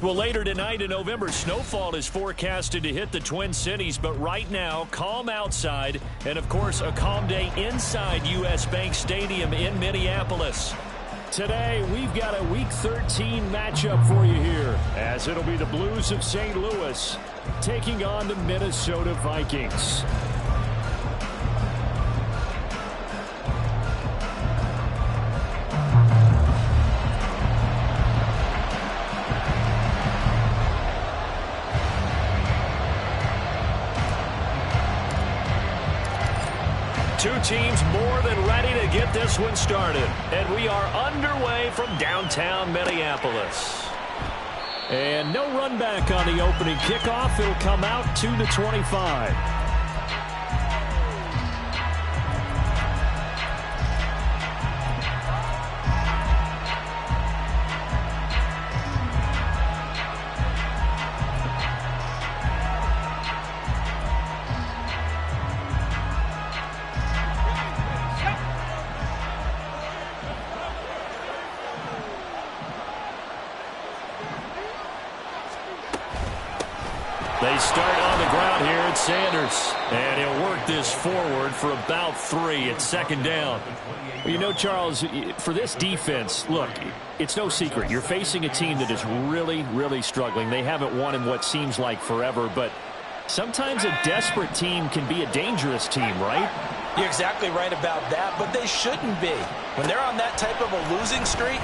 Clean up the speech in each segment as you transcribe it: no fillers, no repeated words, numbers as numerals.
Well, later tonight in November, snowfall is forecasted to hit the Twin Cities, but right now, calm outside, and of course, a calm day inside U.S. Bank Stadium in Minneapolis. Today, we've got a Week 13 matchup for you here, as it'll be the Blues of St. Louis taking on the Minnesota Vikings. Two teams more than ready to get this one started. And we are underway from downtown Minneapolis. And no run back on the opening kickoff. It'll come out to the 25. They start on the ground here at Sanders. And he'll work this forward for about 3. It's second down. Well, you know, Charles, for this defense, look, it's no secret. You're facing a team that is really, really struggling. They haven't won in what seems like forever, but sometimes a desperate team can be a dangerous team, right? You're exactly right about that, but they shouldn't be. When they're on that type of a losing streak,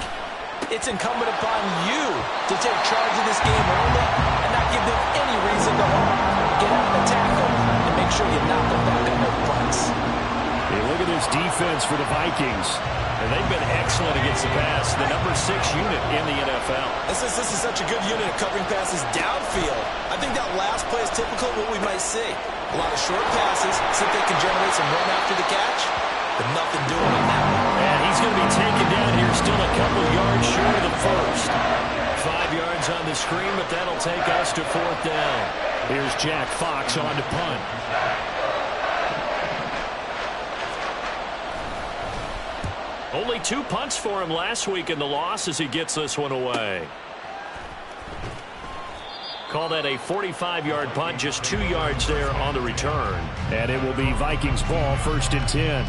it's incumbent upon you to take charge of this game early and not give them any reason to hold. Get out of the tackle and make sure you knock them back on their butts. Hey, look at this defense for the Vikings. And they've been excellent against the pass, the number 6 unit in the NFL. This is such a good unit of covering passes downfield. I think that last play is typical of what we might see. A lot of short passes, see if they can generate some run after the catch, but nothing doing on that one. And he's going to be taken down here, still a couple yards short of the first. 5 yards on the screen, but that'll take us to 4th down. Here's Jack Fox on to punt. Only 2 punts for him last week in the loss as he gets this one away. Call that a 45-yard punt, just 2 yards there on the return. And it will be Vikings ball, 1st and 10.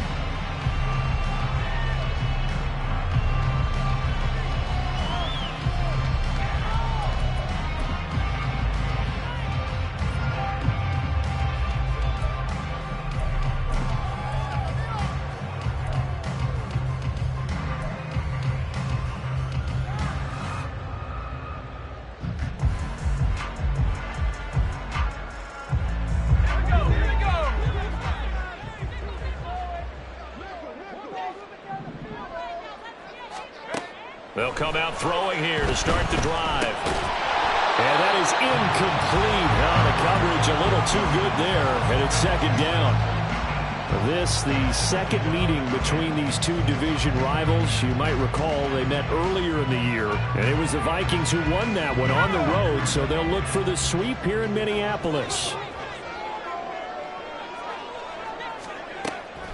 They'll come out throwing here to start the drive. And that is incomplete. The coverage a little too good there, and it's 2nd down. This, the second meeting between these two division rivals. You might recall they met earlier in the year, and it was the Vikings who won that one on the road, so they'll look for the sweep here in Minneapolis.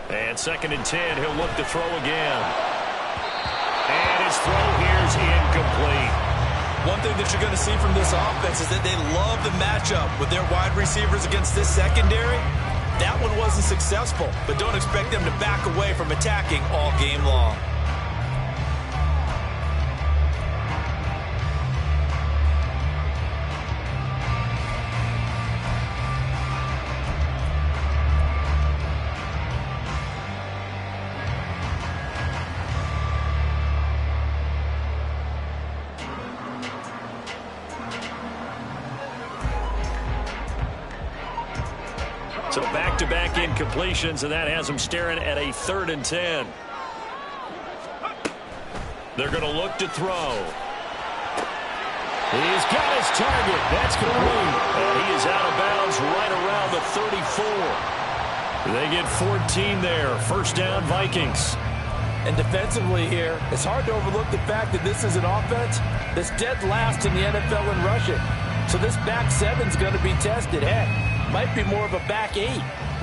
And 2nd and 10, he'll look to throw again. And his throw here is incomplete. One thing that you're going to see from this offense is that they love the matchup with their wide receivers against this secondary. That one wasn't successful, but don't expect them to back away from attacking all game long. So back-to-back incompletions, and that has them staring at a 3rd and 10. They're going to look to throw. He's got his target. That's complete. And he is out of bounds right around the 34. They get 14 there. 1st down, Vikings. And defensively here, it's hard to overlook the fact that this is an offense that's dead last in the NFL in rushing. So this back 7's going to be tested. Heck, might be more of a back 8.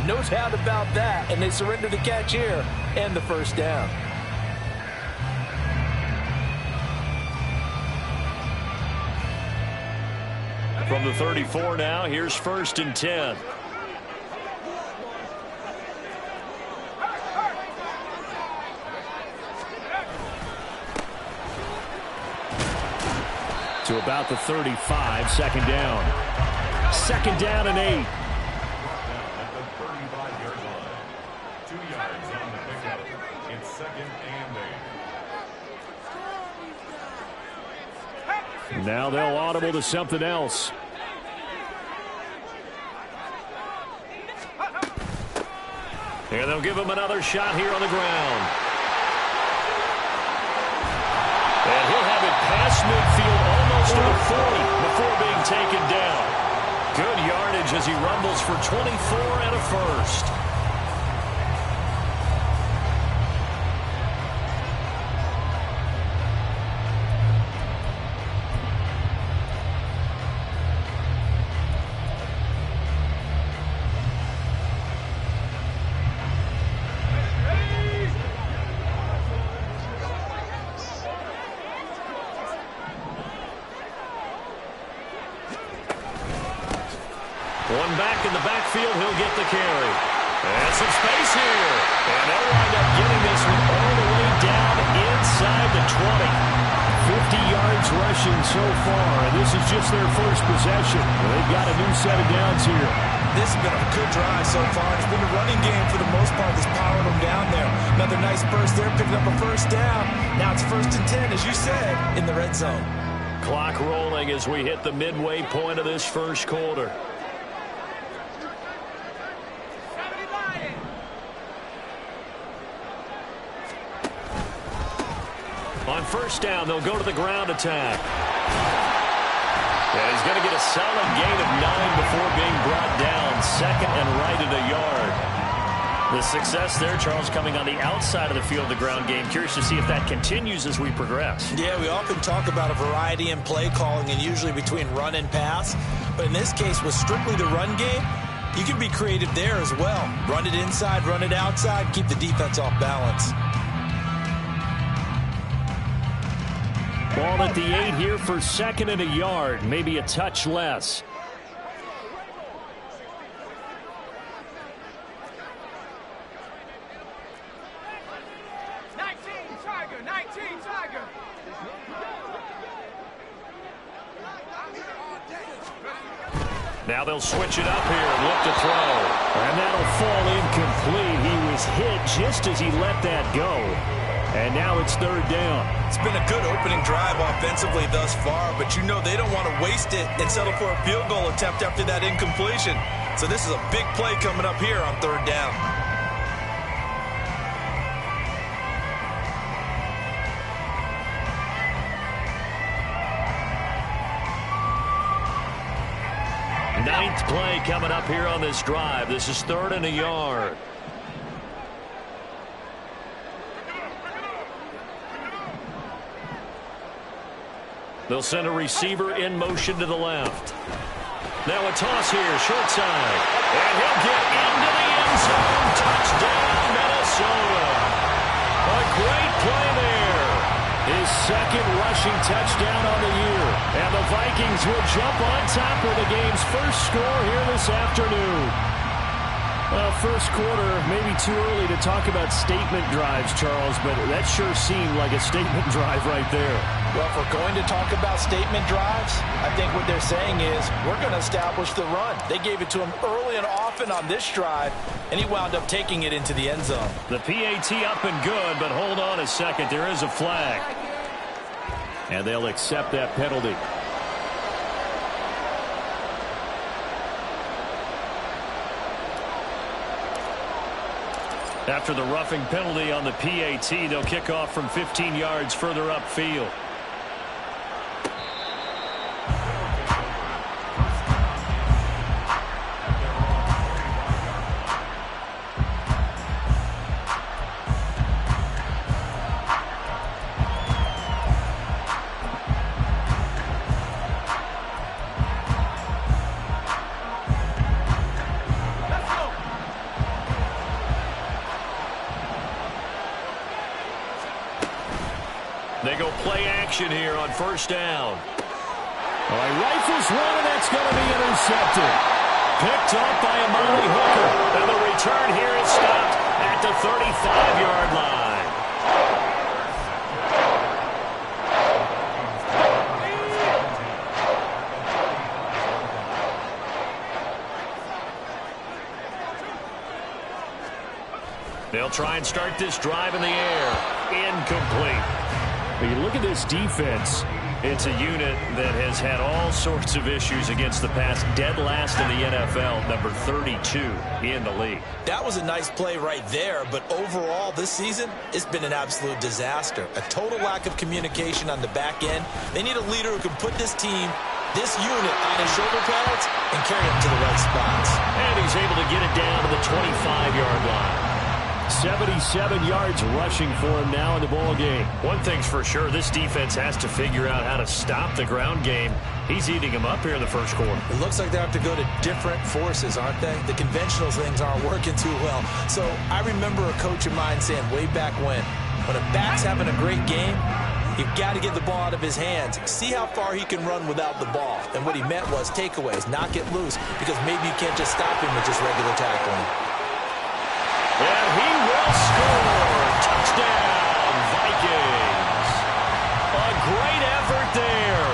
No doubt about that. And they surrender the catch here and the 1st down. From the 34 now, here's 1st and 10. To about the 35, 2nd down. 2nd down and 8. Now they'll audible to something else. And they'll give him another shot here on the ground. And he'll have it past midfield almost to the 40 before being taken down. Good yardage as he rumbles for 24 and a first. One back in the backfield, he'll get the carry. And some space here. And they'll wind up getting this one all the way down inside the 20. 50 yards rushing so far, and this is just their first possession. They've got a new set of downs here. This has been a good drive so far. It's been a running game for the most part that's powered them down there. Another nice burst there, picking up a first down. Now it's 1st and 10, as you said, in the red zone. Clock rolling as we hit the midway point of this first quarter. On 1st down, they'll go to the ground attack. Yeah, he's going to get a solid gain of 9 before being brought down. 2nd and right at a yard. The success there, Charles, coming on the outside of the field, the ground game. Curious to see if that continues as we progress. Yeah, we often talk about a variety in play calling and usually between run and pass. But in this case, with strictly the run game, you can be creative there as well. Run it inside, run it outside, keep the defense off balance. Ball at the 8 here for 2nd and a yard, maybe a touch less. Now they'll switch it up here and look to throw. And that'll fall incomplete. He was hit just as he let that go. And now it's 3rd down. It's been a good opening drive offensively thus far, but you know they don't want to waste it and settle for a field goal attempt after that incompletion. So this is a big play coming up here on 3rd down. Ninth play coming up here on this drive. This is 3rd and a yard. They'll send a receiver in motion to the left. Now a toss here, short side. And he'll get into the end zone. Touchdown, Minnesota. A great play there. His 2nd rushing touchdown on the year. And the Vikings will jump on top of the game's first score here this afternoon. First quarter, maybe too early to talk about statement drives, Charles, but that sure seemed like a statement drive right there. Well, if we're going to talk about statement drives, I think what they're saying is we're going to establish the run. They gave it to him early and often on this drive, and he wound up taking it into the end zone. The PAT up and good, but hold on a second. There is a flag. And they'll accept that penalty. After the roughing penalty on the PAT, they'll kick off from 15 yards further upfield. They go play action here on 1st down. Well, he rifles one, and that's going to be intercepted. Picked up by Amari Hooker. And the return here is stopped at the 35-yard line. They'll try and start this drive in the air. Incomplete. When you look at this defense, it's a unit that has had all sorts of issues against the pass. Dead last in the NFL, number 32 in the league. That was a nice play right there, but overall this season, it's been an absolute disaster. A total lack of communication on the back end. They need a leader who can put this team, this unit, on his shoulder pads and carry them to the right spots. And he's able to get it down to the 25-yard line. 77 yards rushing for him now in the ball game. One thing's for sure, this defense has to figure out how to stop the ground game. He's eating them up here in the first quarter. It looks like they have to go to different forces, aren't they? The conventional things aren't working too well. So I remember a coach of mine saying way back when a back's having a great game, you've got to get the ball out of his hands. See how far he can run without the ball. And what he meant was takeaways, not get loose, because maybe you can't just stop him with just regular tackling. And he will score. Touchdown, Vikings. A great effort there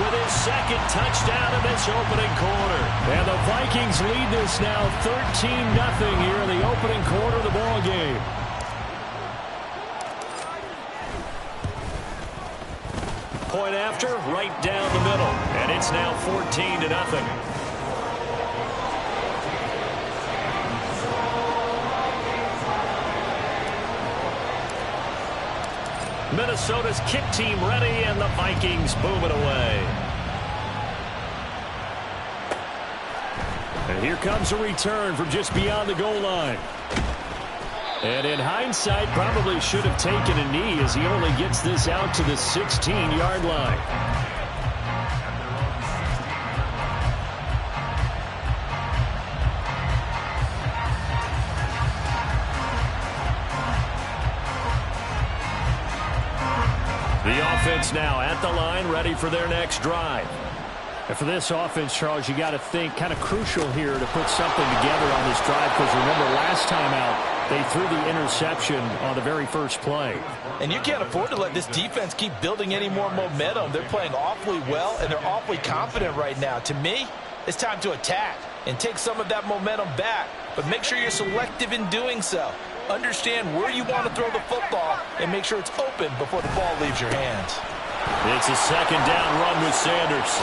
with his second touchdown in this opening quarter. And the Vikings lead this now 13-0 here in the opening quarter of the ball game. Point after, right down the middle. And it's now 14-0. Minnesota's kick team ready, and the Vikings boom it away. And here comes a return from just beyond the goal line. And in hindsight, probably should have taken a knee as he only gets this out to the 16-yard line. The offense now at the line, ready for their next drive. And for this offense, Charles, you got to think kind of crucial here to put something together on this drive, because remember last time out, they threw the interception on the very first play. And you can't afford to let this defense keep building any more momentum. They're playing awfully well, and they're awfully confident right now. To me, it's time to attack and take some of that momentum back, but make sure you're selective in doing so. Understand where you want to throw the football and make sure it's open before the ball leaves your hands. It's a second down run with Sanders.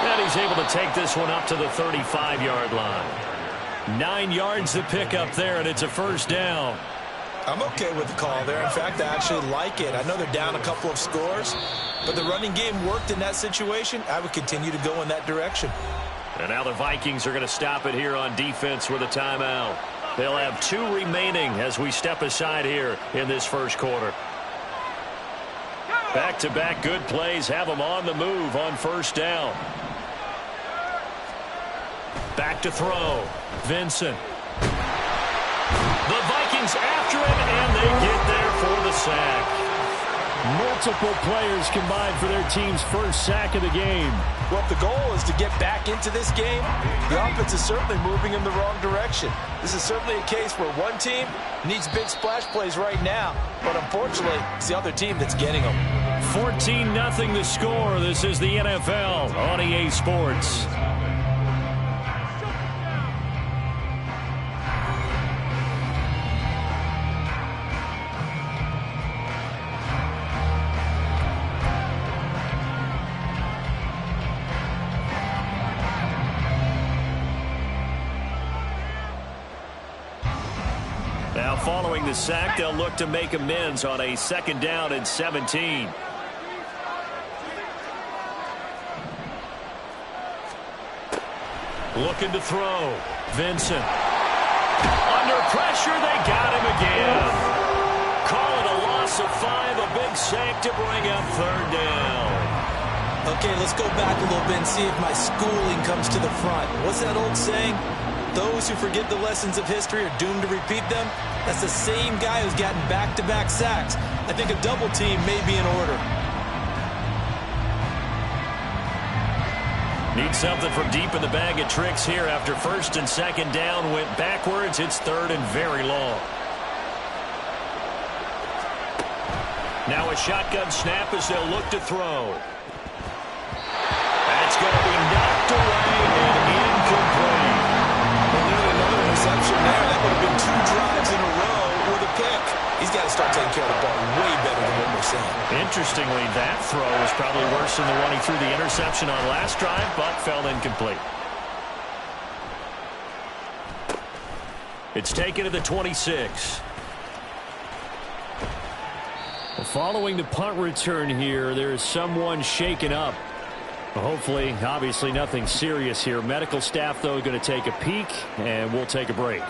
And he's able to take this one up to the 35-yard line. 9 yards to pick up there, and it's a first down. I'm okay with the call there. In fact, I actually like it. I know they're down a couple of scores, but the running game worked in that situation. I would continue to go in that direction. And now the Vikings are going to stop it here on defense with a timeout. They'll have 2 remaining as we step aside here in this first quarter. Back-to-back good plays have them on the move on first down. Back to throw. Vincent. The Vikings after him, and they get there for the sack. Multiple players combined for their team's first sack of the game. Well, if the goal is to get back into this game, the offense is certainly moving in the wrong direction. This is certainly a case where one team needs big splash plays right now, but unfortunately, it's the other team that's getting them. 14-0 the score. This is the NFL on EA Sports. Now following the sack, they'll look to make amends on a second down and 17. Looking to throw. Vincent. Under pressure, they got him again. Call it a loss of 5, a big sack to bring up third down. Okay, let's go back a little bit and see if my schooling comes to the front. What's that old saying? Those who forget the lessons of history are doomed to repeat them. That's the same guy who's gotten back-to-back sacks. I think a double team may be in order. Need something from deep in the bag of tricks here after first and second down went backwards. It's third and very long. Now a shotgun snap as they'll look to throw. That's going to be knocked away and incomplete. Well, nearly another interception there. That would have been 2 drives in a row with a pick. He's got to start taking care of the ball way better than what we're seeing. Interestingly, that throw was probably worse than the one he threw the interception on last drive, but fell incomplete. It's taken to the 26. Following the punt return here, there is someone shaken up. Hopefully, obviously nothing serious here. Medical staff, though, going to take a peek, and we'll take a break.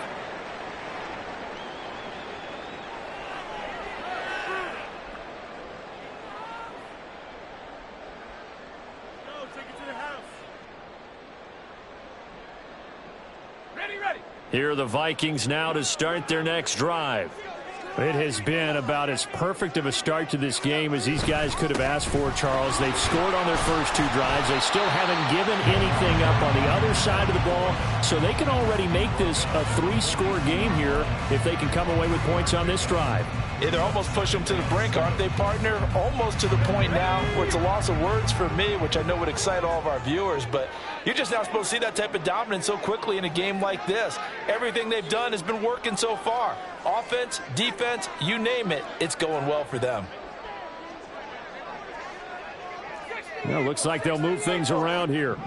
Here are the Vikings now to start their next drive. It has been about as perfect of a start to this game as these guys could have asked for, Charles. They've scored on their first 2 drives. They still haven't given anything up on the other side of the ball, so they can already make this a 3-score game here if they can come away with points on this drive. Yeah, they're almost pushing them to the brink, aren't they, partner? Almost to the point now where it's a loss of words for me, which I know would excite all of our viewers, but you're just not supposed to see that type of dominance so quickly in a game like this. Everything they've done has been working so far. Offense, defense, you name it, it's going well for them. Well, looks like they'll move things around here.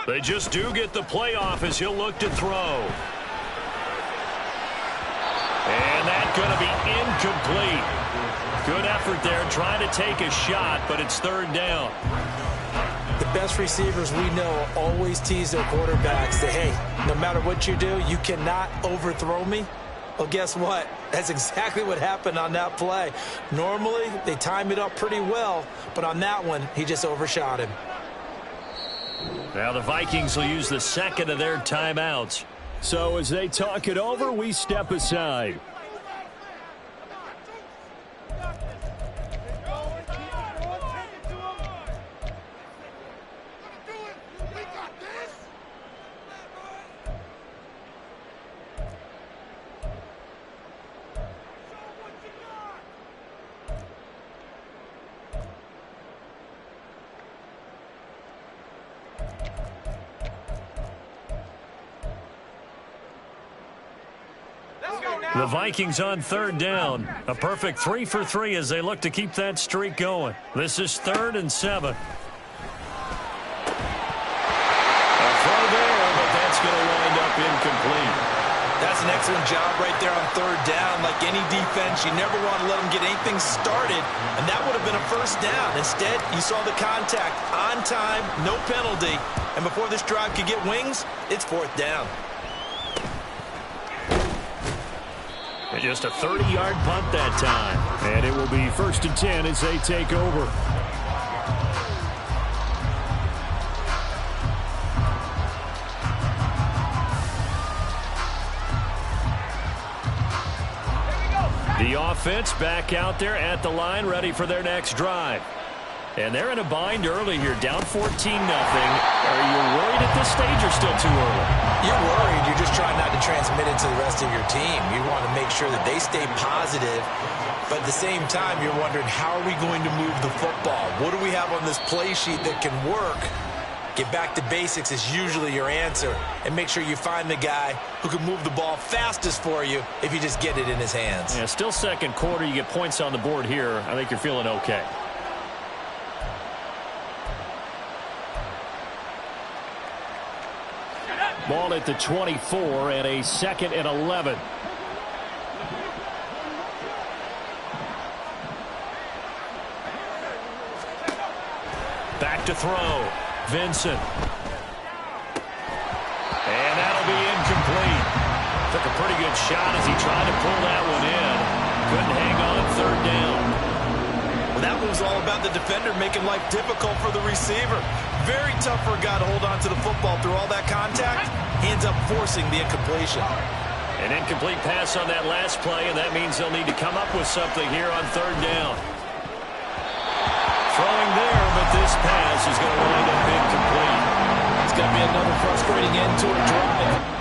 They just do get the playoff as he'll look to throw. And that's going to be incomplete. Good effort there trying to take a shot, but it's third down. The best receivers we know always tease their quarterbacks that, hey, no matter what you do, you cannot overthrow me. Well, guess what? That's exactly what happened on that play. Normally, they time it up pretty well, but on that one, he just overshot him. Now the Vikings will use the second of their timeouts. So as they talk it over, we step aside. The Vikings on third down. A perfect 3 for 3 as they look to keep that streak going. This is 3rd and 7. A throw there, but that's going to wind up incomplete. That's an excellent job right there on third down. Like any defense, you never want to let them get anything started, and that would have been a first down. Instead, you saw the contact on time, no penalty, and before this drive could get wings, it's 4th down. Just a 30-yard punt that time. And it will be 1st and 10 as they take over. The offense back out there at the line, ready for their next drive. And they're in a bind early here, down 14-0. Are you worried at this stage or still too early? You're worried. You're just trying not to transmit it to the rest of your team. You want to make sure that they stay positive, but at the same time, you're wondering, how are we going to move the football? What do we have on this play sheet that can work? Get back to basics is usually your answer, and make sure you find the guy who can move the ball fastest for you if you just get it in his hands. Yeah, still second quarter. You get points on the board here. I think you're feeling okay. Ball at the 24 and a 2nd and 11. Back to throw. Vincent. And that'll be incomplete. Took a pretty good shot as he tried to pull that one in. Couldn't hang on 3rd down. Well, that was all about the defender making life difficult for the receiver. Very tough for a guy to hold on to the football through all that contact. He ends up forcing the incompletion. An incomplete pass on that last play, and that means they'll need to come up with something here on third down. Throwing there, but this pass is going to wind up incomplete. It's going to be another frustrating end to a drive.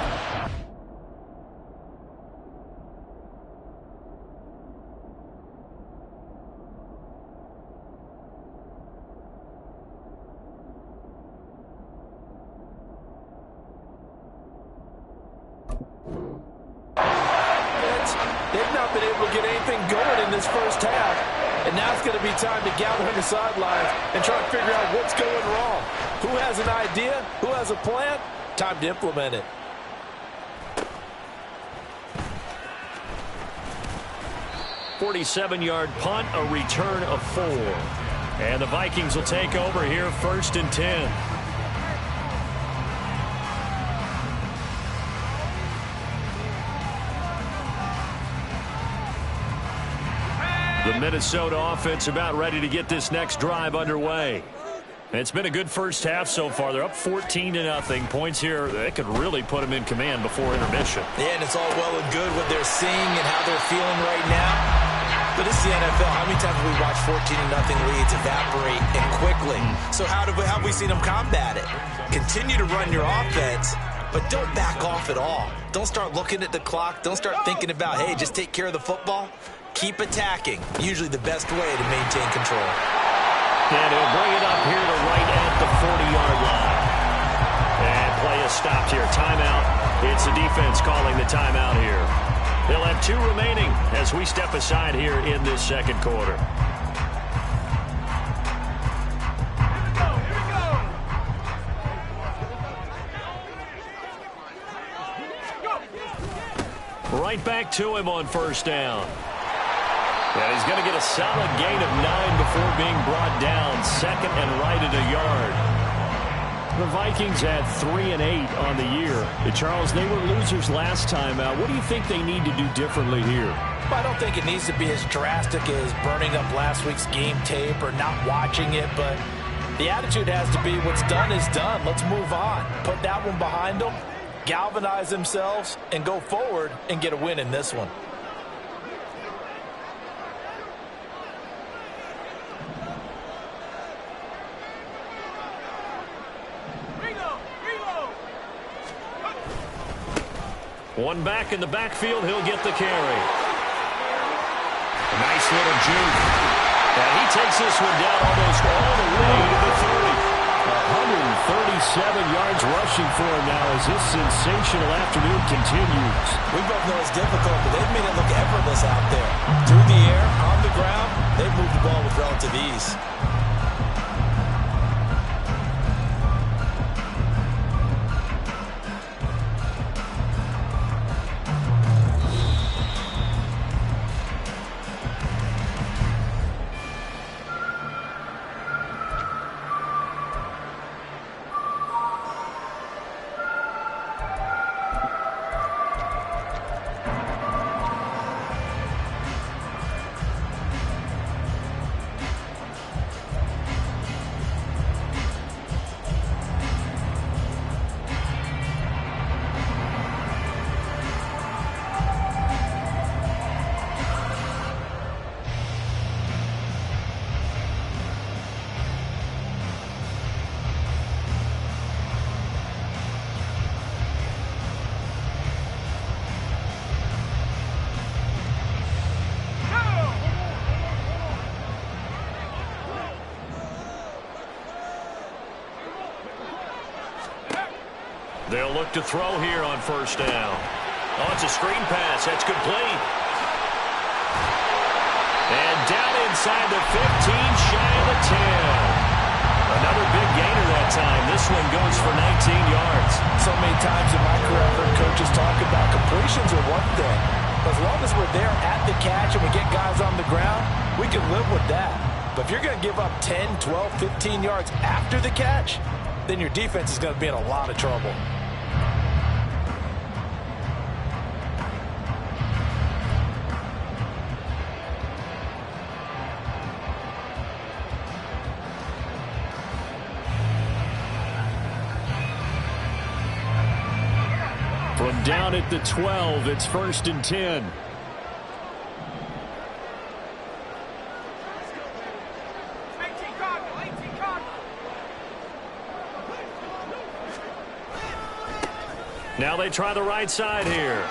They've not been able to get anything going in this first half. And now it's going to be time to gather on the sidelines and try to figure out what's going wrong. Who has an idea? Who has a plan? Time to implement it. .47-yard punt, a return of 4. And the Vikings will take over here, 1st and 10. The Minnesota offense about ready to get this next drive underway. It's been a good first half so far. They're up 14-0. Points here that could really put them in command before intermission. Yeah, and it's all well and good what they're seeing and how they're feeling right now. But this is the NFL. How many times have we watched 14-0 leads evaporate and quickly? So how have we seen them combat it? Continue to run your offense, but don't back off at all. Don't start looking at the clock. Don't start thinking about, hey, just take care of the football. Keep attacking. Usually the best way to maintain control. And he'll bring it up here to right at the 40-yard line. And play is stopped here. Timeout. It's the defense calling the timeout here. They'll have 2 remaining as we step aside here in this second quarter. Right back to him on first down. And he's going to get a solid gain of 9 before being brought down. 2nd and right at a yard. The Vikings had 3 and 8 on the year. Charles, they were losers last time out. What do you think they need to do differently here? Well, I don't think it needs to be as drastic as burning up last week's game tape or not watching it, but the attitude has to be what's done is done. Let's move on. Put that one behind them, galvanize themselves, and go forward and get a win in this one. One back in the backfield, he'll get the carry. A nice little juke. And he takes this one down almost all the way to the 30. 137 yards rushing for him now as this sensational afternoon continues. We both know it's difficult, but they've made it look effortless out there. Through the air, on the ground, they've moved the ball with relative ease. They'll look to throw here on first down. Oh, it's a screen pass. That's complete. And down inside the 15, shy of the 10. Another big gainer that time. This one goes for 19 yards. So many times in my career, I've heard coaches talk about completions are one thing. But as long as we're there at the catch and we get guys on the ground, we can live with that. But if you're going to give up 10, 12, 15 yards after the catch, then your defense is going to be in a lot of trouble. From Down at the 12, it's 1st and 10. Now they try the right side here.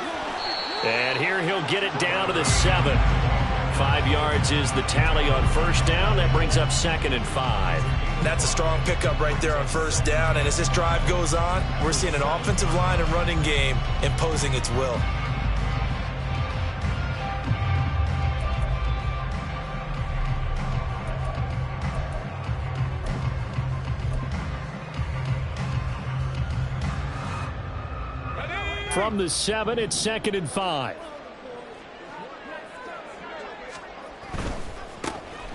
And here he'll get it down to the 7. 5 yards is the tally on 1st down. That brings up 2nd and 5. That's a strong pickup right there on 1st down. And as this drive goes on, we're seeing an offensive line and running game imposing its will. From the 7, it's 2nd and 5.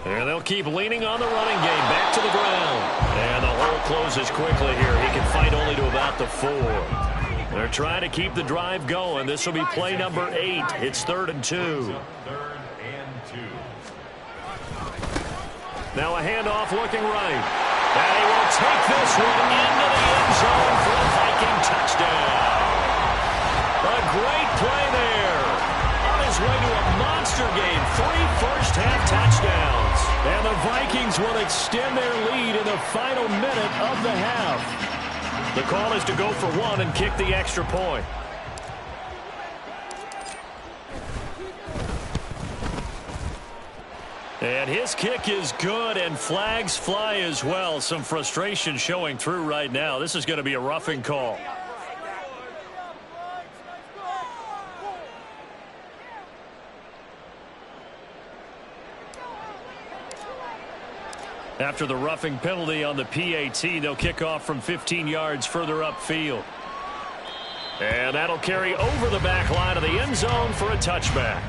And they'll keep leaning on the running game. Back to the ground. And the hole closes quickly here. He can fight only to about the 4. They're trying to keep the drive going. This will be play number 8. It's 3rd and 2. Now a handoff looking right. And he will take this one into the end zone for a Viking touchdown. A great play there. On his way to a monster game. 3 first-half touchdowns. And the Vikings will extend their lead in the final minute of the half. The call is to go for 1 and kick the extra point. And his kick is good, and flags fly as well. Some frustration showing through right now. This is going to be a roughing call. After the roughing penalty on the PAT, they'll kick off from 15 yards further upfield. And that'll carry over the back line of the end zone for a touchback.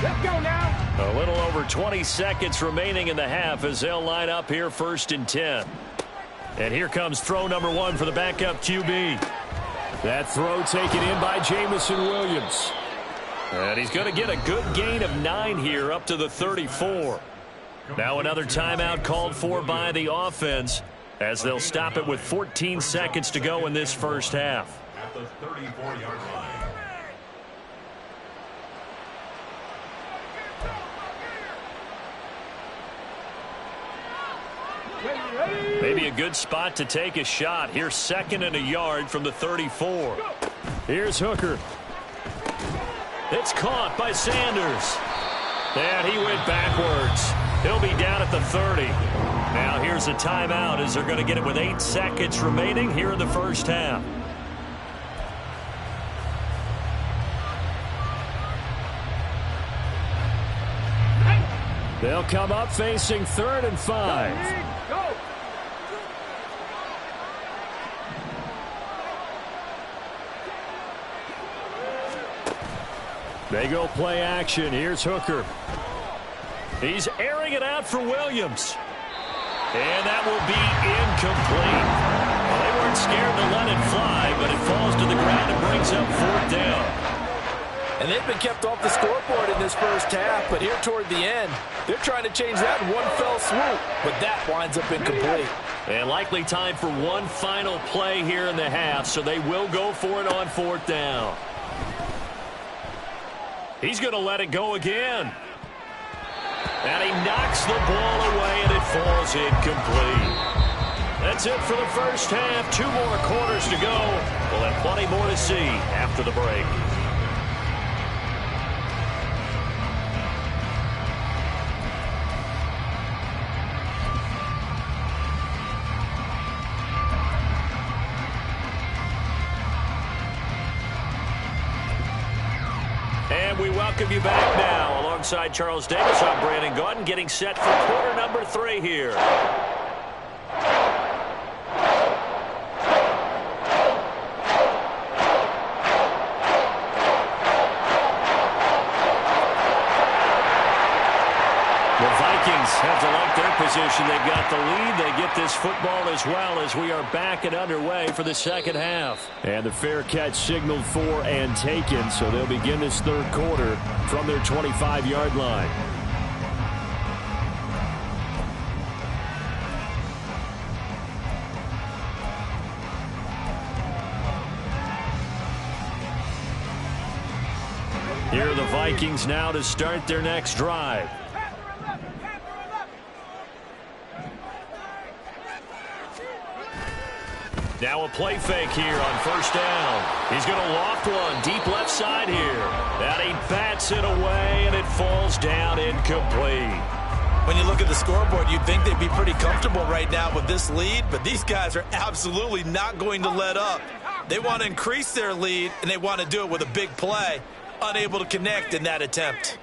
Let's go now. A little over 20 seconds remaining in the half as they'll line up here 1st and 10. And here comes throw number 1 for the backup QB. That throw taken in by Jamison Williams. And he's going to get a good gain of 9 here up to the 34. Now another timeout called for by the offense as they'll stop it with 14 seconds to go in this first half. At the 34-yard line. Maybe a good spot to take a shot. Here's 2nd and a yard from the 34. Here's Hooker. It's caught by Sanders. And he went backwards. He'll be down at the 30. Now here's a timeout as they're going to get it with 8 seconds remaining here in the first half. They'll come up facing 3rd and 5. Go. They go play action. Here's Hooker. He's airing it out for Williams. And that will be incomplete. Well, they weren't scared to let it fly, but it falls to the ground and brings up 4th down. And they've been kept off the scoreboard in this first half, but here toward the end, they're trying to change that in one fell swoop, but that winds up incomplete. And likely time for one final play here in the half, so they will go for it on 4th down. He's going to let it go again. And he knocks the ball away, and it falls incomplete. That's it for the first half. 2 more quarters to go. We'll have plenty more to see after the break. And we welcome you back now. Alongside Charles Davis, I'm Brandon Gaudin, getting set for quarter number 3 here. The Vikings have to like their position. They've got the lead. They get get this football as well as we are back and underway for the second half. And the fair catch signaled for and taken, so they'll begin this third quarter from their 25-yard line. Here are the Vikings now to start their next drive. Now a play fake here on first down. He's going to loft one deep left side here. That he bats it away, and it falls down incomplete. When you look at the scoreboard, you'd think they'd be pretty comfortable right now with this lead, but these guys are absolutely not going to let up. They want to increase their lead, and they want to do it with a big play. Unable to connect in that attempt.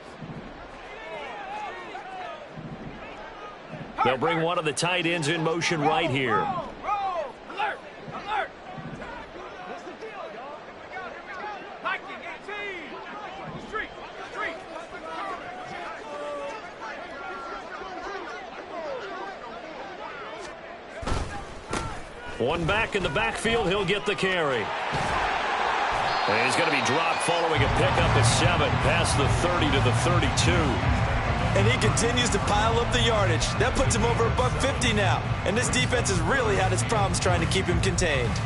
They'll bring one of the tight ends in motion right here. Alert! Alert! What's the deal, y'all? Here we go. Viking 18! Street! One back in the backfield, he'll get the carry. And he's going to be dropped following a pickup at 7, past the 30 to the 32. And he continues to pile up the yardage. That puts him over $150 now. And this defense has really had its problems trying to keep him contained.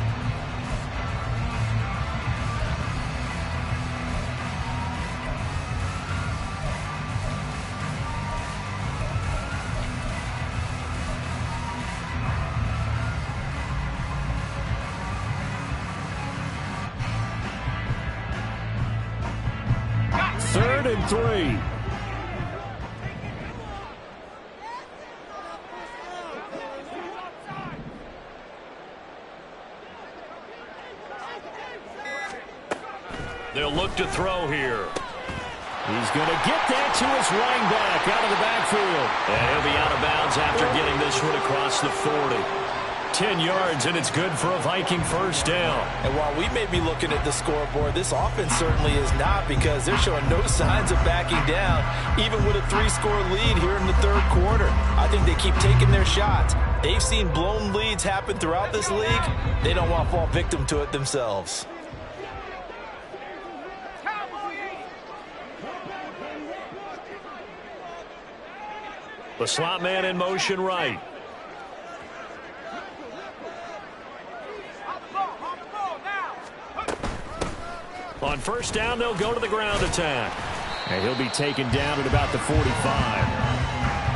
Third and 3. They'll look to throw here. He's going to get that to his running back out of the backfield. And he'll be out of bounds after getting this one across the 40. 10 yards, and it's good for a Viking first down. And while we may be looking at the scoreboard, this offense certainly is not, because they're showing no signs of backing down, even with a 3-score lead here in the third quarter. I think they keep taking their shots. They've seen blown leads happen throughout this league. They don't want to fall victim to it themselves. The slot man in motion right. On first down, they'll go to the ground attack. And he'll be taken down at about the 45.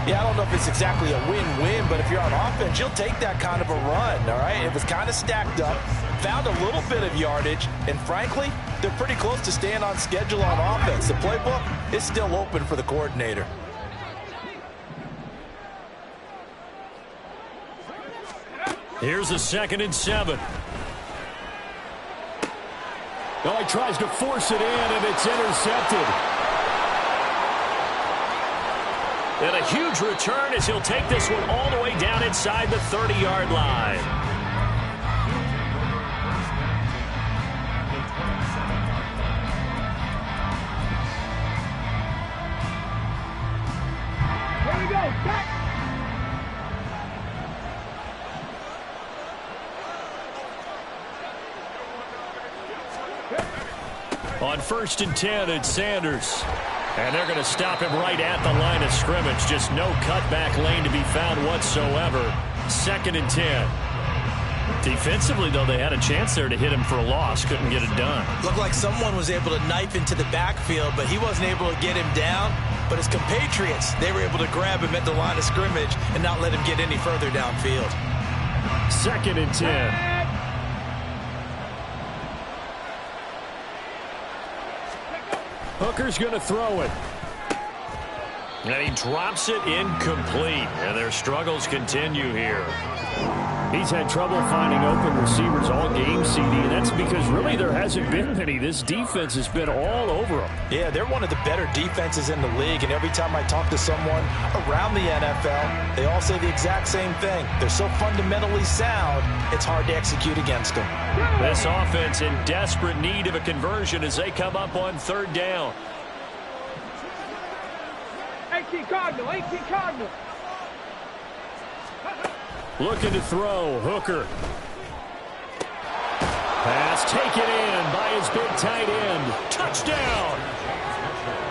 Yeah, I don't know if it's exactly a win-win, but if you're on offense, you'll take that kind of a run, all right? It was kind of stacked up, found a little bit of yardage, and frankly, they're pretty close to staying on schedule on offense. The playbook is still open for the coordinator. Here's a 2nd and 7. Oh, he tries to force it in, and it's intercepted. And a huge return as he'll take this one all the way down inside the 30-yard line. Here we go. Back. On 1st and 10, it's Sanders. And they're going to stop him right at the line of scrimmage. Just no cutback lane to be found whatsoever. 2nd and 10. Defensively, though, they had a chance there to hit him for a loss. Couldn't get it done. Looked like someone was able to knife into the backfield, but he wasn't able to get him down. But his compatriots, they were able to grab him at the line of scrimmage and not let him get any further downfield. 2nd and 10. Hooker's going to throw it. And he drops it incomplete. And their struggles continue here. He's had trouble finding open receivers all game, CD, and that's because really there hasn't been many. This defense has been all over them. Yeah, they're one of the better defenses in the league, and every time I talk to someone around the NFL, they all say the exact same thing. They're so fundamentally sound, it's hard to execute against them. This offense in desperate need of a conversion as they come up on 3rd down. 18 Cardinal, 18 Cardinal. Looking to throw. Hooker. Pass taken in by his big tight end. Touchdown!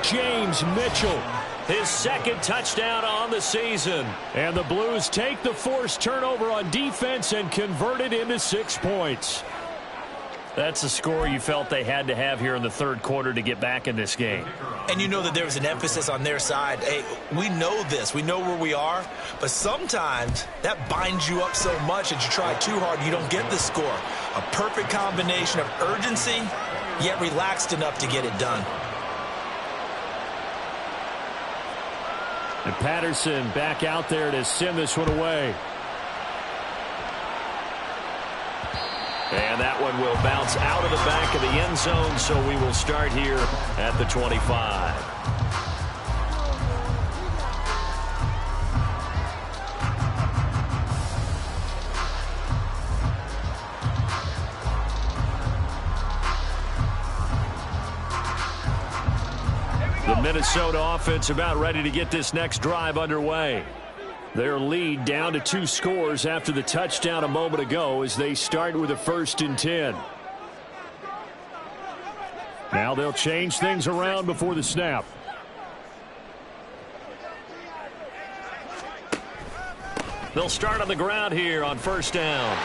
James Mitchell. His second touchdown on the season. And the Blues take the forced turnover on defense and convert it into 6 points. That's a score you felt they had to have here in the third quarter to get back in this game. And you know that there was an emphasis on their side. Hey, we know this. We know where we are. But sometimes that binds you up so much that you try too hard, you don't get the score. A perfect combination of urgency, yet relaxed enough to get it done. And Patterson back out there to send this one away. And that one will bounce out of the back of the end zone, so we will start here at the 25. The Minnesota offense about ready to get this next drive underway. Their lead down to 2 scores after the touchdown a moment ago as they start with a 1st and 10. Now they'll change things around before the snap. They'll start on the ground here on 1st down.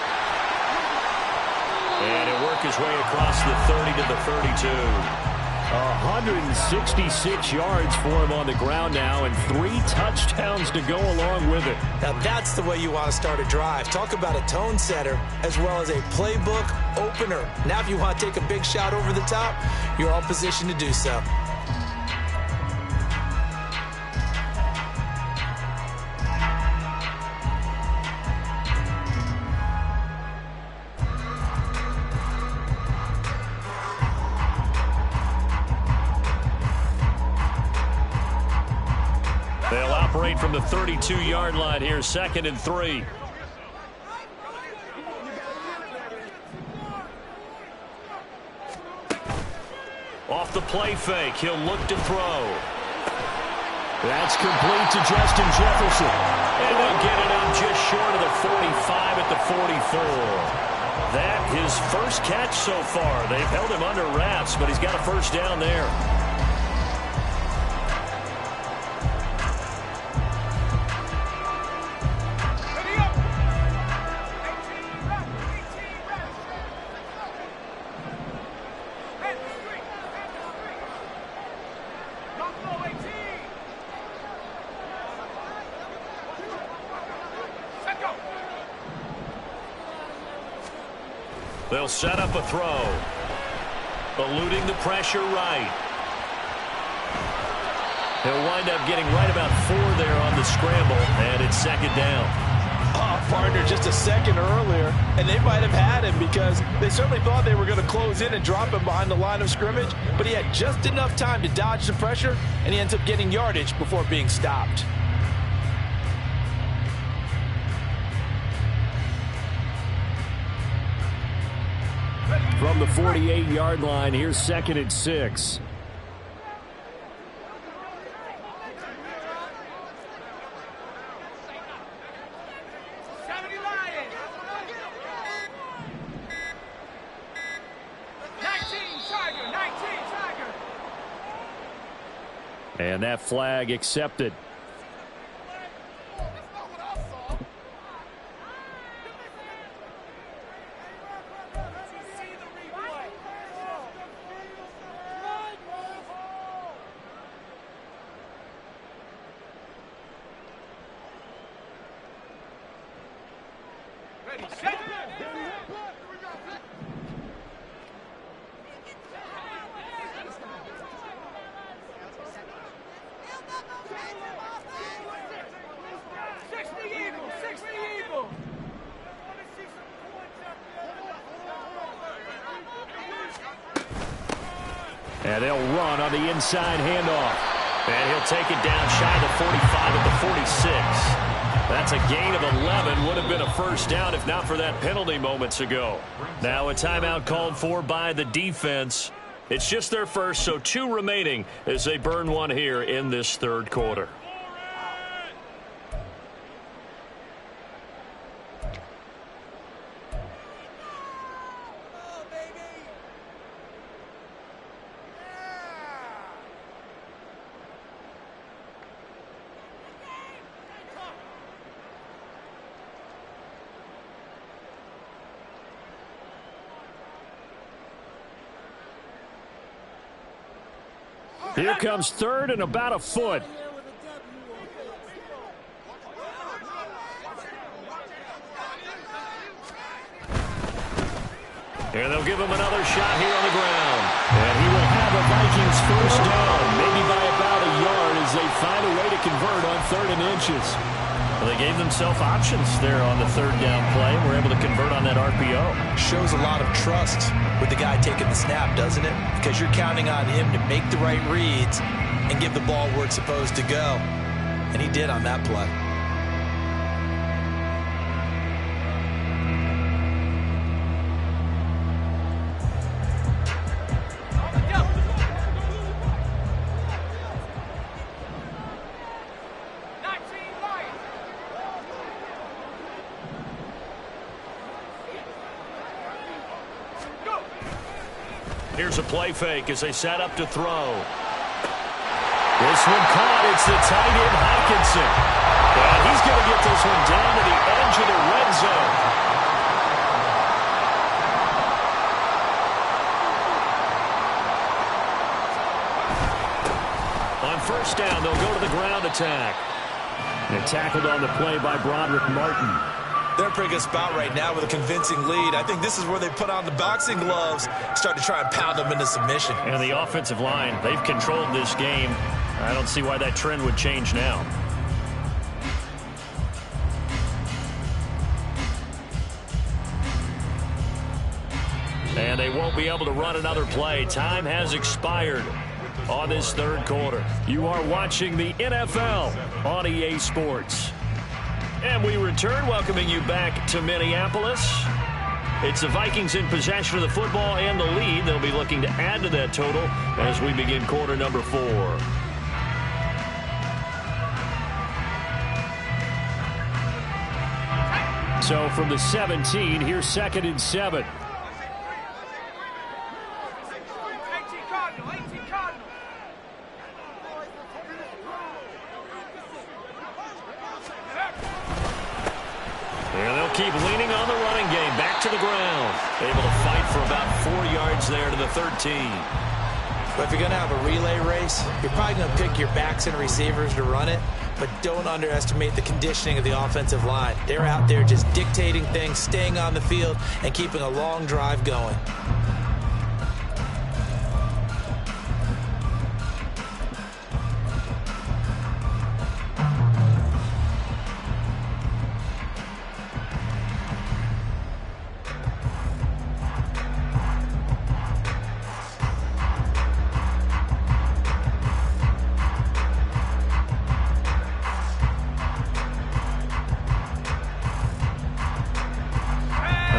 And it'll work his way across the 30 to the 32. 166 yards for him on the ground now and 3 touchdowns to go along with it. Now that's the way you want to start a drive. Talk about a tone setter as well as a playbook opener. Now if you want to take a big shot over the top, you're all positioned to do so. They'll operate from the 32-yard line here, 2nd and 3. Off the play fake, he'll look to throw. That's complete to Justin Jefferson. And they'll get it out just short of the 45 at the 44. That his first catch so far. They've held him under wraps, but he's got a 1st down there. They'll set up a throw. Eluding the pressure right. He'll wind up getting right about 4 there on the scramble, and it's 2nd down. Partner, just a second earlier, and they might have had him because they certainly thought they were going to close in and drop him behind the line of scrimmage, but he had just enough time to dodge the pressure, and he ends up getting yardage before being stopped. From the 48-yard line, here's 2nd and 6. And that flag accepted. And they'll run on the inside handoff. And he'll take it down shy of the 45 at the 46. That's a gain of 11. Would have been a 1st down if not for that penalty moments ago. Now a timeout called for by the defense. It's just their first, so 2 remaining as they burn one here in this 3rd quarter. Here comes third and about a foot. And they'll give him another shot here on the ground. And he will have a Vikings first down, maybe by about a yard as they find a way to convert on 3rd and inches. Well, they gave themselves options there on the 3rd down play and were able to convert on that RPO. Shows a lot of trust with the guy taking the snap, doesn't it? Because you're counting on him to make the right reads and give the ball where it's supposed to go. And he did on that play. Here's a play fake as they set up to throw. This one caught. It's the tight end, Hawkinson. And he's going to get this one down to the edge of the red zone. On first down, they'll go to the ground attack. And tackled on the play by Broderick Martin. They're in a pretty good spot right now with a convincing lead. I think this is where they put on the boxing gloves, start to try and pound them into submission. And the offensive line, they've controlled this game. I don't see why that trend would change now. And they won't be able to run another play. Time has expired on this 3rd quarter. You are watching the NFL on EA Sports. And we return, welcoming you back to Minneapolis. It's the Vikings in possession of the football and the lead. They'll be looking to add to that total as we begin quarter number 4. So from the 17, here's 2nd and 7. And they'll keep leaning on the running game. Back to the ground. Able to fight for about 4 yards there to the 13. But if you're going to have a relay race, you're probably going to pick your backs and receivers to run it. But don't underestimate the conditioning of the offensive line. They're out there just dictating things, staying on the field, and keeping a long drive going.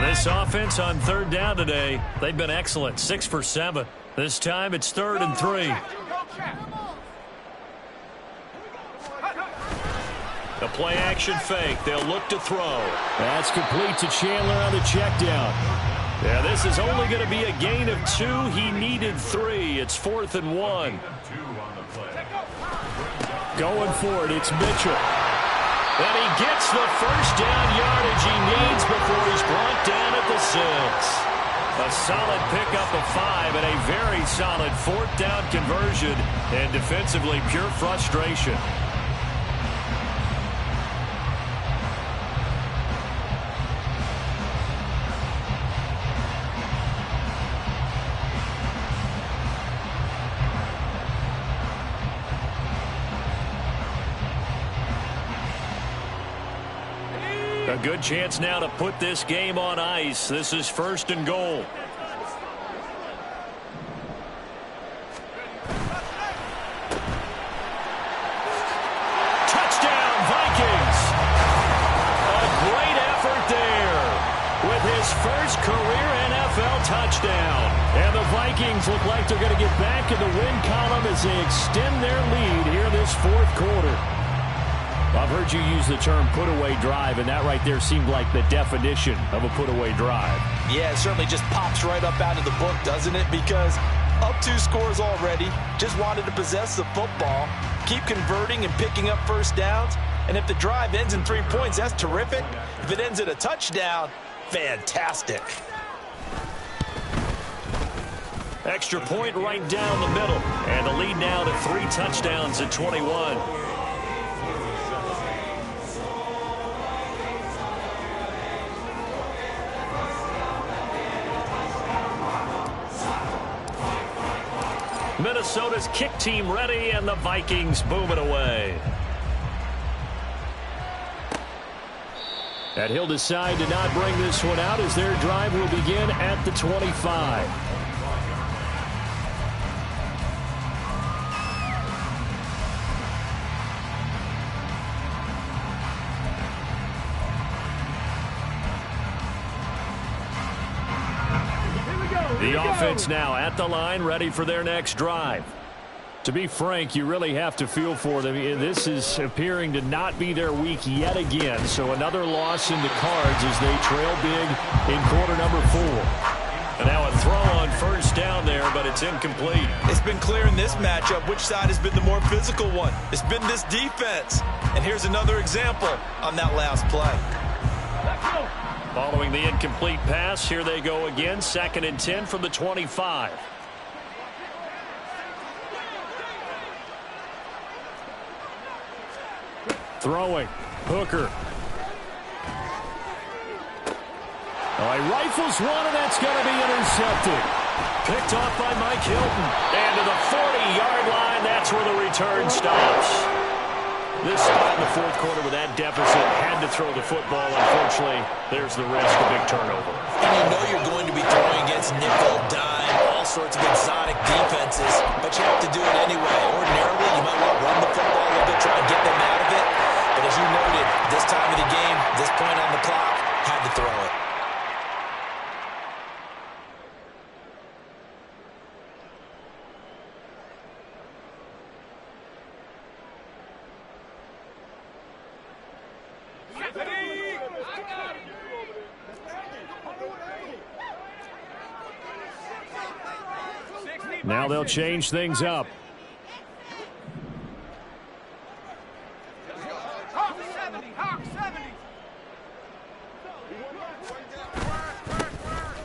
This offense on 3rd down today, they've been excellent. 6 for 7. This time it's 3rd and 3. A play action fake. They'll look to throw. That's complete to Chandler on the check down. Yeah, this is only going to be a gain of 2. He needed 3. It's 4th and 1. Going for it, it's Mitchell. And he gets the first down yardage he needs before he's brought down at the 6. A solid pickup of 5 and a very solid 4th down conversion. And defensively, pure frustration. A good chance now to put this game on ice. This is 1st and goal. Touchdown, Vikings! A great effort there with his first career NFL touchdown. And the Vikings look like they're going to get back in the win column as they extend their lead here this 4th quarter. I've heard you use the term put-away drive, and that right there seemed like the definition of a put-away drive. Yeah, it certainly just pops right up out of the book, doesn't it? Because up 2 scores already, just wanted to possess the football, keep converting and picking up first downs. And if the drive ends in 3 points, that's terrific. If it ends in a touchdown, fantastic. Extra point right down the middle. And the lead now to 3 touchdowns at 21. Minnesota's kick team ready, and the Vikings boom it away. And he'll decide to not bring this one out as their drive will begin at the 25. The offense now at the line, ready for their next drive. To be frank, you really have to feel for them. This is appearing to not be their week yet again. So another loss in the cards as they trail big in quarter number 4. And now a throw on first down there, but it's incomplete. It's been clear in this matchup which side has been the more physical one. It's been this defense. And here's another example on that last play. Following the incomplete pass, here they go again. 2nd and 10 from the 25. Throwing. Hooker. Oh, he rifles one, and that's going to be intercepted. Picked off by Mike Hilton. And to the 40-yard line, that's where the return stops. This spot in the 4th quarter with that deficit had to throw the football. Unfortunately, there's the risk of big turnover. And you know you're going to be throwing against nickel, dime, all sorts of exotic defenses, but you have to do it anyway. Ordinarily, you might want to run the football a little bit, try and get them out of it. But as you noted, this time of the game, this point on the clock, had to throw it. Now they'll change things up.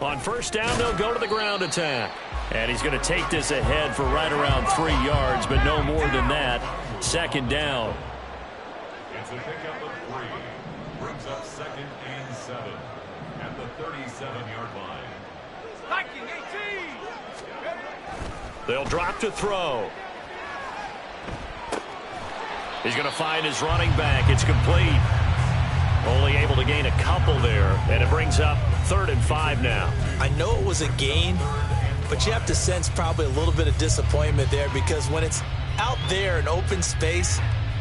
On first down, they'll go to the ground attack. And he's going to take this ahead for right around 3 yards, but no more than that. 2nd down. It's a pickup of 3. Brings up 2nd and 7 at the 37-yard line. Viking 18. They'll drop to throw. He's going to find his running back. It's complete. Only able to gain a couple there, and it brings up 3rd and 5 now. I know it was a gain, but you have to sense probably a little bit of disappointment there because when it's out there in open space,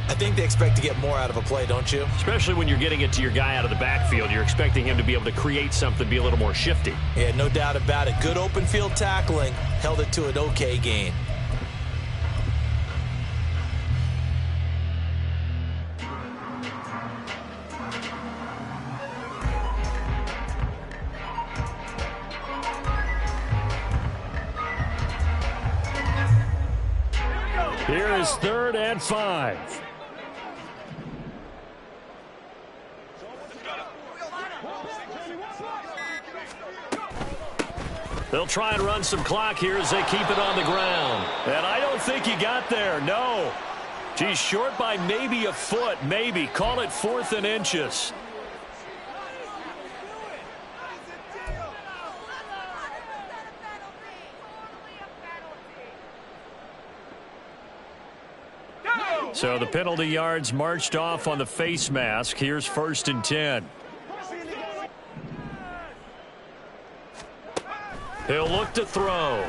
I think they expect to get more out of a play, don't you? Especially when you're getting it to your guy out of the backfield. You're expecting him to be able to create something, be a little more shifty. Yeah, no doubt about it. Good open field tackling. Held it to an okay gain. Here is 3rd and 5. They'll try and run some clock here as they keep it on the ground. And I don't think he got there. No. He's short by maybe a foot. Maybe. Call it 4th and inches. So the penalty yards marched off on the face mask. Here's 1st and 10. He'll look to throw.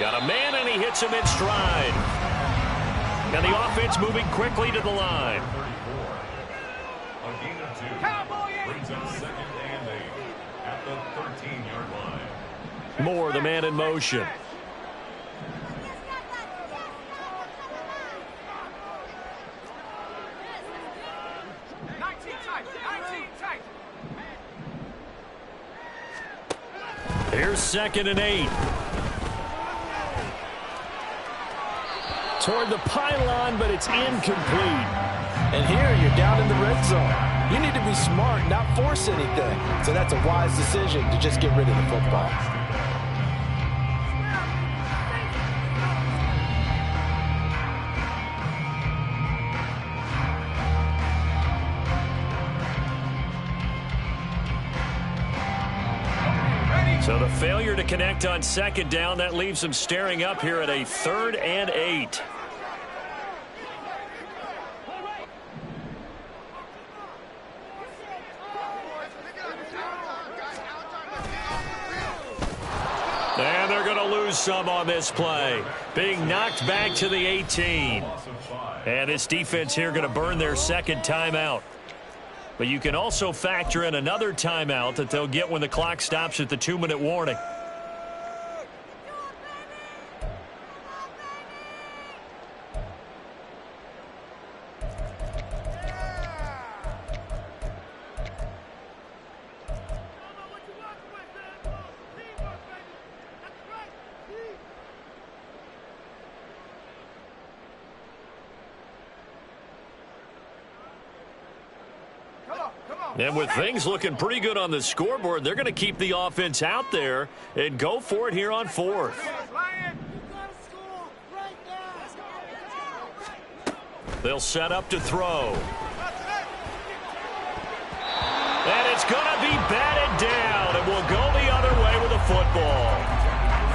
Got a man, and he hits him in stride. And the offense moving quickly to the line. 34. A gain of 2. Brings up 2nd and 8 at the 13-yard line. Moore, the man in motion. Here's 2nd and 8. Toward the pylon, but it's incomplete. And here you're down in the red zone. You need to be smart, not force anything. So that's a wise decision to just get rid of the football. So the failure to connect on second down, that leaves them staring up here at a 3rd and 8. And they're going to lose some on this play. Being knocked back to the 18. And this defense here going to burn their second timeout. But you can also factor in another timeout that they'll get when the clock stops at the 2-minute warning. And with things looking pretty good on the scoreboard, they're going to keep the offense out there and go for it here on 4th. They'll set up to throw. And it's going to be batted down, and will go the other way with the football.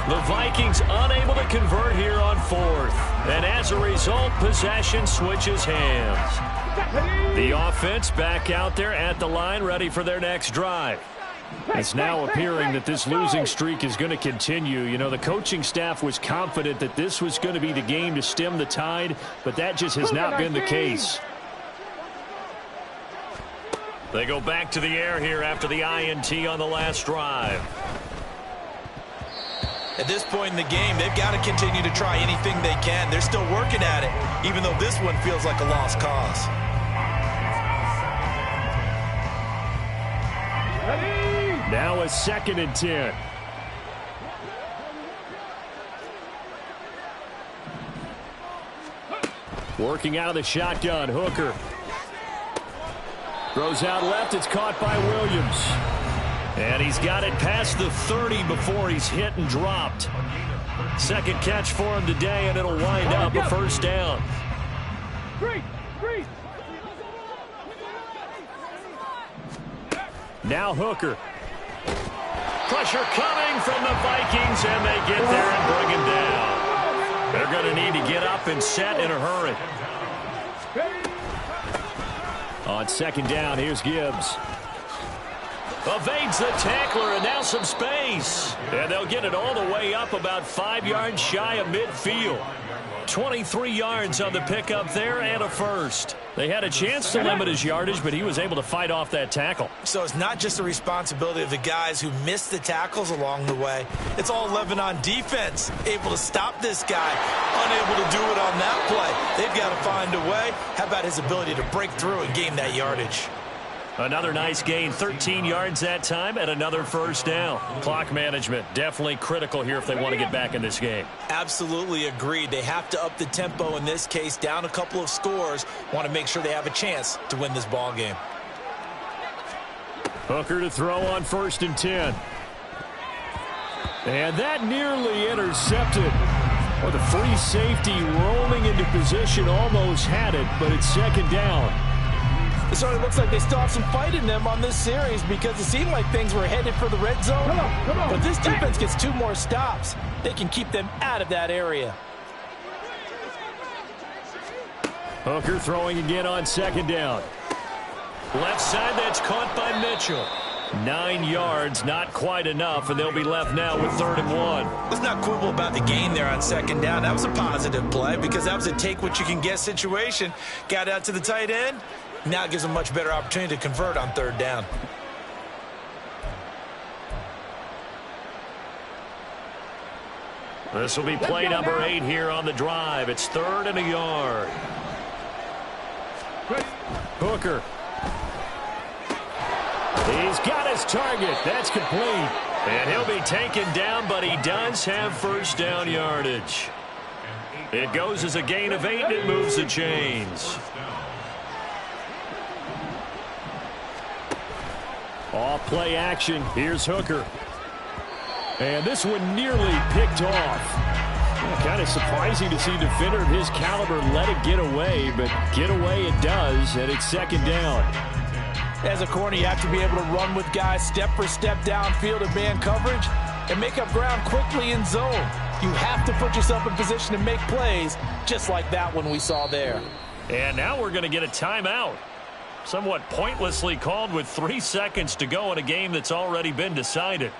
The Vikings unable to convert here on 4th. And as a result, possession switches hands. The offense back out there at the line, ready for their next drive. It's now appearing that this losing streak is going to continue. You know, the coaching staff was confident that this was going to be the game to stem the tide, but that just has not been the case. They go back to the air here after the INT on the last drive. At this point in the game, they've got to continue to try anything they can. They're still working at it, even though this one feels like a lost cause. Now a 2nd and 10. Working out of the shotgun, Hooker. Throws out left, it's caught by Williams. And he's got it past the 30 before he's hit and dropped. Second catch for him today, and it'll wind up a first down. Now Hooker. Pressure coming from the Vikings, and they get there and bring him down. They're going to need to get up and set in a hurry. On second down, here's Gibbs. Evades the tackler, and now some space. And they'll get it all the way up about 5 yards shy of midfield. 23 yards on the pickup there and a first. They had a chance to limit his yardage, but he was able to fight off that tackle. So it's not just the responsibility of the guys who missed the tackles along the way. It's all 11 on defense, able to stop this guy, unable to do it on that play. They've got to find a way. How about his ability to break through and gain that yardage? Another nice gain, 13 yards that time, and another first down. Clock management, definitely critical here if they want to get back in this game. Absolutely agreed. They have to up the tempo in this case, down a couple of scores. Want to make sure they have a chance to win this ball game. Hooker to throw on 1st and 10. And that nearly intercepted. Well, the free safety rolling into position almost had it, but it's second down. It certainly looks like they still have some fight in them on this series because it seemed like things were headed for the red zone. Come on. But this defense gets 2 more stops. They can keep them out of that area. Hooker throwing again on second down. Left side, that's caught by Mitchell. 9 yards, not quite enough, and they'll be left now with 3rd and 1. Let's not quibble about the gain there on second down. That was a positive play because that was a take-what-you-can-get situation. Got out to the tight end. Now it gives them a much better opportunity to convert on 3rd down. This will be play number 8 here on the drive. It's 3rd and a yard. Hooker. He's got his target. That's complete. And he'll be taken down, but he does have first down yardage. It goes as a gain of 8, and it moves the chains. Off play action. Here's Hooker. And this one nearly picked off. Kind of surprising to see a defender of his caliber let it get away, but get away it does, and it's second down. As a corner, you have to be able to run with guys step for step downfield in man coverage and make up ground quickly in zone. You have to put yourself in position to make plays, just like that one we saw there. And now we're going to get a timeout. Somewhat pointlessly called with 3 seconds to go in a game that's already been decided.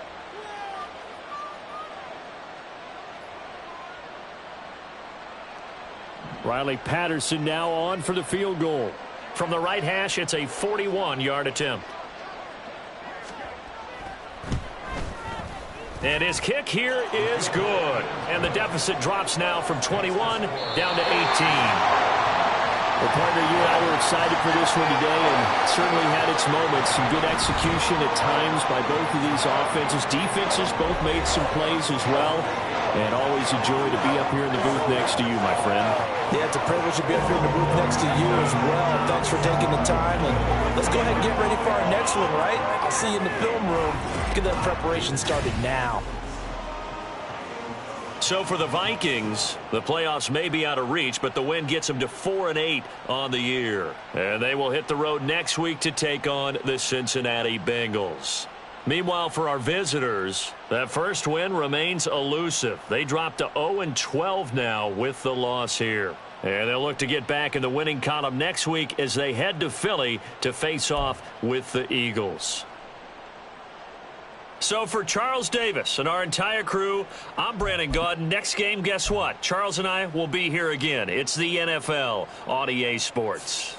Riley Patterson now on for the field goal. From the right hash, it's a 41-yard attempt. And his kick here is good. And the deficit drops now from 21 down to 18. Well, partner, you and I were excited for this one today, and certainly had its moments. Some good execution at times by both of these offenses. Defenses both made some plays as well. And always a joy to be up here in the booth next to you, my friend. Yeah, it's a privilege to be up here in the booth next to you as well. Thanks for taking the time. And let's go ahead and get ready for our next one, right? I'll see you in the film room. Get that preparation started now. So for the Vikings, the playoffs may be out of reach, but the win gets them to 4-8 on the year. And they will hit the road next week to take on the Cincinnati Bengals. Meanwhile, for our visitors, that first win remains elusive. They dropped to 0-12 now with the loss here. And they'll look to get back in the winning column next week as they head to Philly to face off with the Eagles. So for Charles Davis and our entire crew, I'm Brandon Gaudin. Next game, guess what? Charles and I will be here again. It's the NFL on EA Sports.